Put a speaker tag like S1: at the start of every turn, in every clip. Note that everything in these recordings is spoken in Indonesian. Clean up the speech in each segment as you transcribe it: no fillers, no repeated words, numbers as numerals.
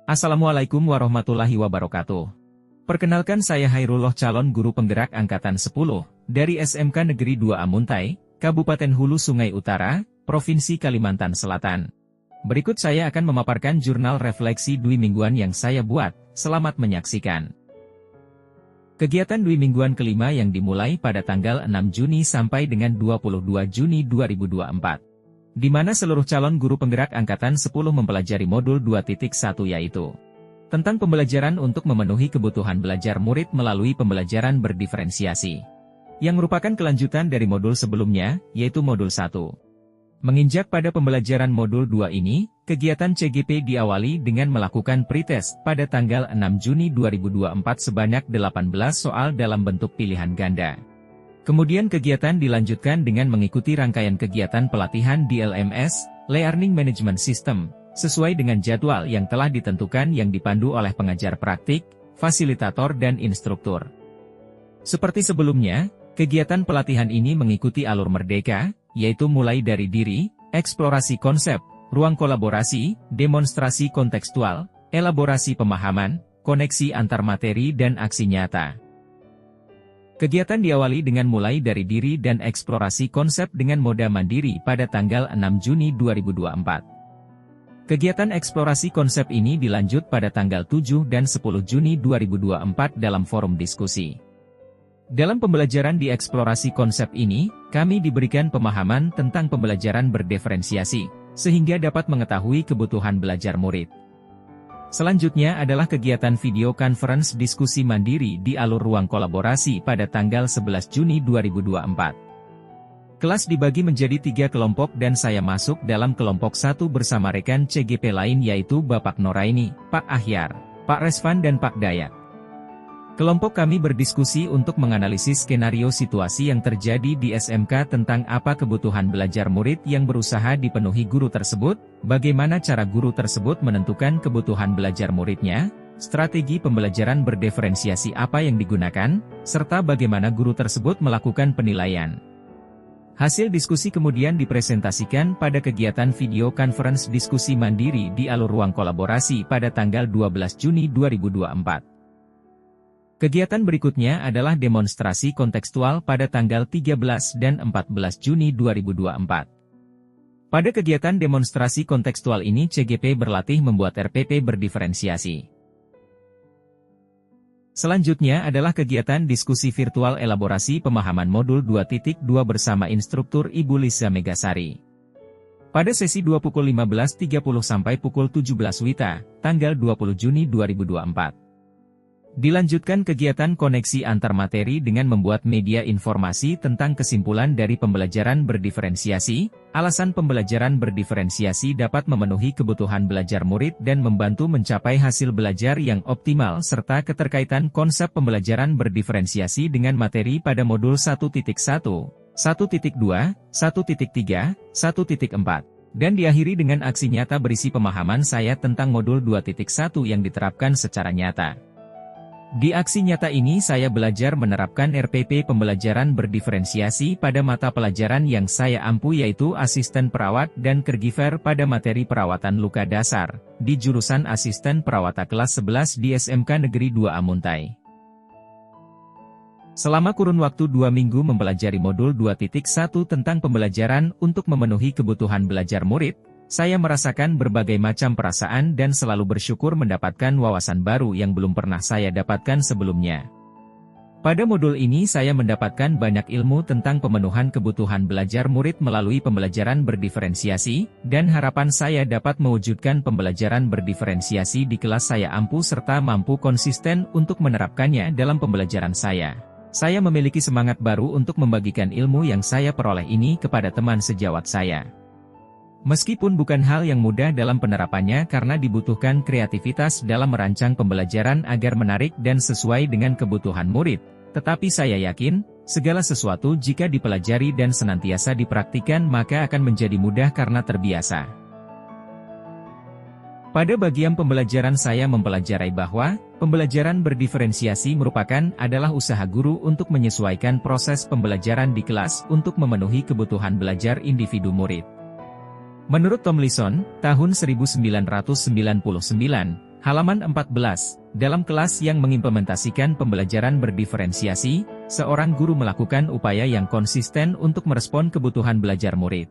S1: Assalamualaikum warahmatullahi wabarakatuh. Perkenalkan saya Hairullah, calon guru penggerak Angkatan 10, dari SMK Negeri 2 Amuntai, Kabupaten Hulu Sungai Utara, Provinsi Kalimantan Selatan. Berikut saya akan memaparkan jurnal refleksi dwi mingguan yang saya buat. Selamat menyaksikan. Kegiatan dwi mingguan kelima yang dimulai pada tanggal 6 Juni sampai dengan 22 Juni 2024. Di mana seluruh calon guru penggerak Angkatan 10 mempelajari modul 2.1 yaitu tentang pembelajaran untuk memenuhi kebutuhan belajar murid melalui pembelajaran berdiferensiasi, yang merupakan kelanjutan dari modul sebelumnya, yaitu modul 1. Menginjak pada pembelajaran modul 2 ini, kegiatan CGP diawali dengan melakukan pretest pada tanggal 6 Juni 2024 sebanyak 18 soal dalam bentuk pilihan ganda. Kemudian kegiatan dilanjutkan dengan mengikuti rangkaian kegiatan pelatihan di LMS, Learning Management System, sesuai dengan jadwal yang telah ditentukan yang dipandu oleh pengajar praktik, fasilitator dan instruktur. Seperti sebelumnya, kegiatan pelatihan ini mengikuti alur merdeka, yaitu mulai dari diri, eksplorasi konsep, ruang kolaborasi, demonstrasi kontekstual, elaborasi pemahaman, koneksi antar materi dan aksi nyata. Kegiatan diawali dengan mulai dari diri dan eksplorasi konsep dengan moda mandiri pada tanggal 6 Juni 2024. Kegiatan eksplorasi konsep ini dilanjut pada tanggal 7 dan 10 Juni 2024 dalam forum diskusi. Dalam pembelajaran di eksplorasi konsep ini, kami diberikan pemahaman tentang pembelajaran berdiferensiasi, sehingga dapat mengetahui kebutuhan belajar murid. Selanjutnya adalah kegiatan video conference diskusi mandiri di alur ruang kolaborasi pada tanggal 11 Juni 2024. Kelas dibagi menjadi 3 kelompok dan saya masuk dalam kelompok 1 bersama rekan CGP lain yaitu Bapak Noraini, Pak Ahyar, Pak Resvan dan Pak Dayak. Kelompok kami berdiskusi untuk menganalisis skenario situasi yang terjadi di SMK tentang apa kebutuhan belajar murid yang berusaha dipenuhi guru tersebut, bagaimana cara guru tersebut menentukan kebutuhan belajar muridnya, strategi pembelajaran berdiferensiasi apa yang digunakan, serta bagaimana guru tersebut melakukan penilaian. Hasil diskusi kemudian dipresentasikan pada kegiatan video conference diskusi mandiri di alur ruang kolaborasi pada tanggal 12 Juni 2024. Kegiatan berikutnya adalah demonstrasi kontekstual pada tanggal 13 dan 14 Juni 2024. Pada kegiatan demonstrasi kontekstual ini CGP berlatih membuat RPP berdiferensiasi. Selanjutnya adalah kegiatan diskusi virtual elaborasi pemahaman modul 2.2 bersama instruktur Ibu Liza Megasari. Pada sesi 2 pukul 15.30 sampai pukul 17 WITA, tanggal 20 Juni 2024. Dilanjutkan kegiatan koneksi antar materi dengan membuat media informasi tentang kesimpulan dari pembelajaran berdiferensiasi, alasan pembelajaran berdiferensiasi dapat memenuhi kebutuhan belajar murid dan membantu mencapai hasil belajar yang optimal serta keterkaitan konsep pembelajaran berdiferensiasi dengan materi pada modul 1.1, 1.2, 1.3, 1.4. Dan diakhiri dengan aksi nyata berisi pemahaman saya tentang modul 2.1 yang diterapkan secara nyata. Di aksi nyata ini saya belajar menerapkan RPP pembelajaran berdiferensiasi pada mata pelajaran yang saya ampu yaitu asisten perawat dan caregiver pada materi perawatan luka dasar, di jurusan asisten perawata kelas 11 di SMK Negeri 2 Amuntai. Selama kurun waktu 2 minggu mempelajari modul 2.1 tentang pembelajaran untuk memenuhi kebutuhan belajar murid, saya merasakan berbagai macam perasaan dan selalu bersyukur mendapatkan wawasan baru yang belum pernah saya dapatkan sebelumnya. Pada modul ini saya mendapatkan banyak ilmu tentang pemenuhan kebutuhan belajar murid melalui pembelajaran berdiferensiasi, dan harapan saya dapat mewujudkan pembelajaran berdiferensiasi di kelas saya ampu serta mampu konsisten untuk menerapkannya dalam pembelajaran saya. Saya memiliki semangat baru untuk membagikan ilmu yang saya peroleh ini kepada teman sejawat saya. Meskipun bukan hal yang mudah dalam penerapannya karena dibutuhkan kreativitas dalam merancang pembelajaran agar menarik dan sesuai dengan kebutuhan murid, tetapi saya yakin, segala sesuatu jika dipelajari dan senantiasa dipraktikkan maka akan menjadi mudah karena terbiasa. Pada bagian pembelajaran saya mempelajari bahwa, pembelajaran berdiferensiasi merupakan adalah usaha guru untuk menyesuaikan proses pembelajaran di kelas untuk memenuhi kebutuhan belajar individu murid. Menurut Tomlinson, tahun 1999, Halaman 14, dalam kelas yang mengimplementasikan pembelajaran berdiferensiasi, seorang guru melakukan upaya yang konsisten untuk merespon kebutuhan belajar murid.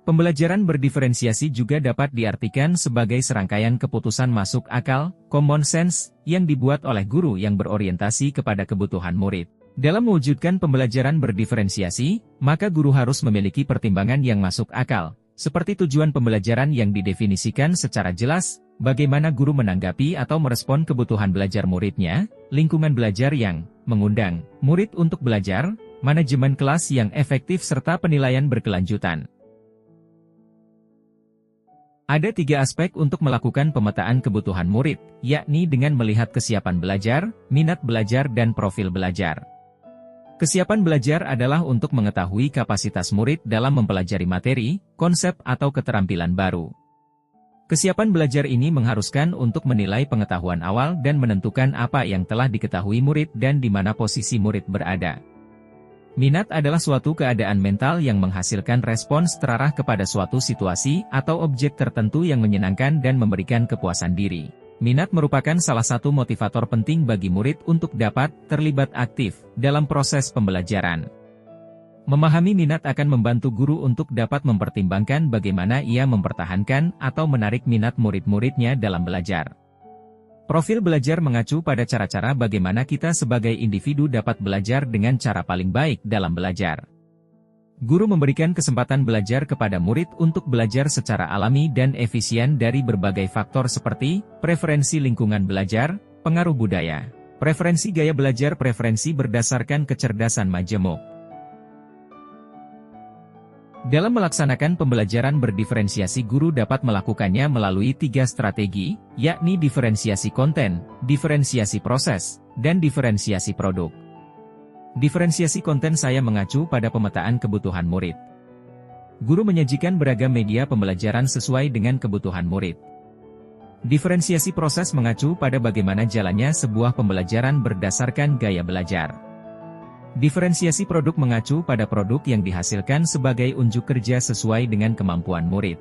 S1: Pembelajaran berdiferensiasi juga dapat diartikan sebagai serangkaian keputusan masuk akal, common sense, yang dibuat oleh guru yang berorientasi kepada kebutuhan murid. Dalam mewujudkan pembelajaran berdiferensiasi, maka guru harus memiliki pertimbangan yang masuk akal, seperti tujuan pembelajaran yang didefinisikan secara jelas, bagaimana guru menanggapi atau merespon kebutuhan belajar muridnya, lingkungan belajar yang mengundang murid untuk belajar, manajemen kelas yang efektif serta penilaian berkelanjutan. Ada 3 aspek untuk melakukan pemetaan kebutuhan murid, yakni dengan melihat kesiapan belajar, minat belajar dan profil belajar. Kesiapan belajar adalah untuk mengetahui kapasitas murid dalam mempelajari materi, konsep atau keterampilan baru. Kesiapan belajar ini mengharuskan untuk menilai pengetahuan awal dan menentukan apa yang telah diketahui murid dan di mana posisi murid berada. Minat adalah suatu keadaan mental yang menghasilkan respons terarah kepada suatu situasi atau objek tertentu yang menyenangkan dan memberikan kepuasan diri. Minat merupakan salah satu motivator penting bagi murid untuk dapat terlibat aktif dalam proses pembelajaran. Memahami minat akan membantu guru untuk dapat mempertimbangkan bagaimana ia mempertahankan atau menarik minat murid-muridnya dalam belajar. Profil belajar mengacu pada cara-cara bagaimana kita sebagai individu dapat belajar dengan cara paling baik dalam belajar. Guru memberikan kesempatan belajar kepada murid untuk belajar secara alami dan efisien dari berbagai faktor seperti preferensi lingkungan belajar, pengaruh budaya, preferensi gaya belajar, preferensi berdasarkan kecerdasan majemuk. Dalam melaksanakan pembelajaran berdiferensiasi, guru dapat melakukannya melalui 3 strategi, yakni diferensiasi konten, diferensiasi proses, dan diferensiasi produk. Diferensiasi konten saya mengacu pada pemetaan kebutuhan murid. Guru menyajikan beragam media pembelajaran sesuai dengan kebutuhan murid. Diferensiasi proses mengacu pada bagaimana jalannya sebuah pembelajaran berdasarkan gaya belajar. Diferensiasi produk mengacu pada produk yang dihasilkan sebagai unjuk kerja sesuai dengan kemampuan murid.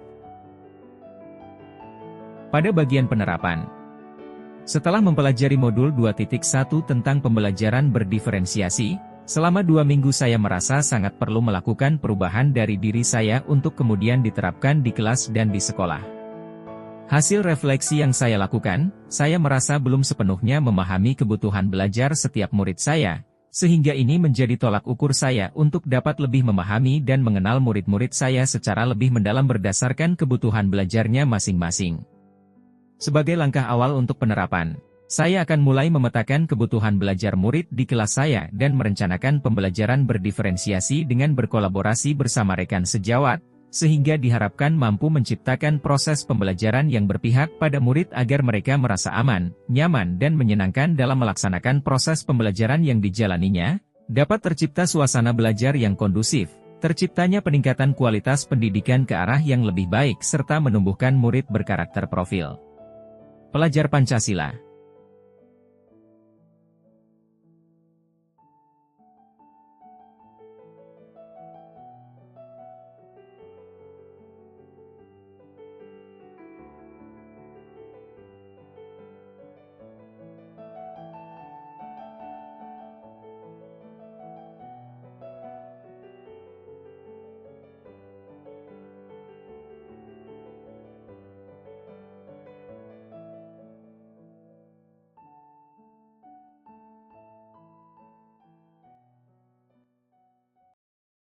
S1: Pada bagian penerapan, setelah mempelajari modul 2.1 tentang pembelajaran berdiferensiasi, selama 2 minggu saya merasa sangat perlu melakukan perubahan dari diri saya untuk kemudian diterapkan di kelas dan di sekolah. Hasil refleksi yang saya lakukan, saya merasa belum sepenuhnya memahami kebutuhan belajar setiap murid saya, sehingga ini menjadi tolak ukur saya untuk dapat lebih memahami dan mengenal murid-murid saya secara lebih mendalam berdasarkan kebutuhan belajarnya masing-masing. Sebagai langkah awal untuk penerapan, saya akan mulai memetakan kebutuhan belajar murid di kelas saya dan merencanakan pembelajaran berdiferensiasi dengan berkolaborasi bersama rekan sejawat, sehingga diharapkan mampu menciptakan proses pembelajaran yang berpihak pada murid agar mereka merasa aman, nyaman dan menyenangkan dalam melaksanakan proses pembelajaran yang dijalaninya, dapat tercipta suasana belajar yang kondusif, terciptanya peningkatan kualitas pendidikan ke arah yang lebih baik serta menumbuhkan murid berkarakter profil pelajar Pancasila.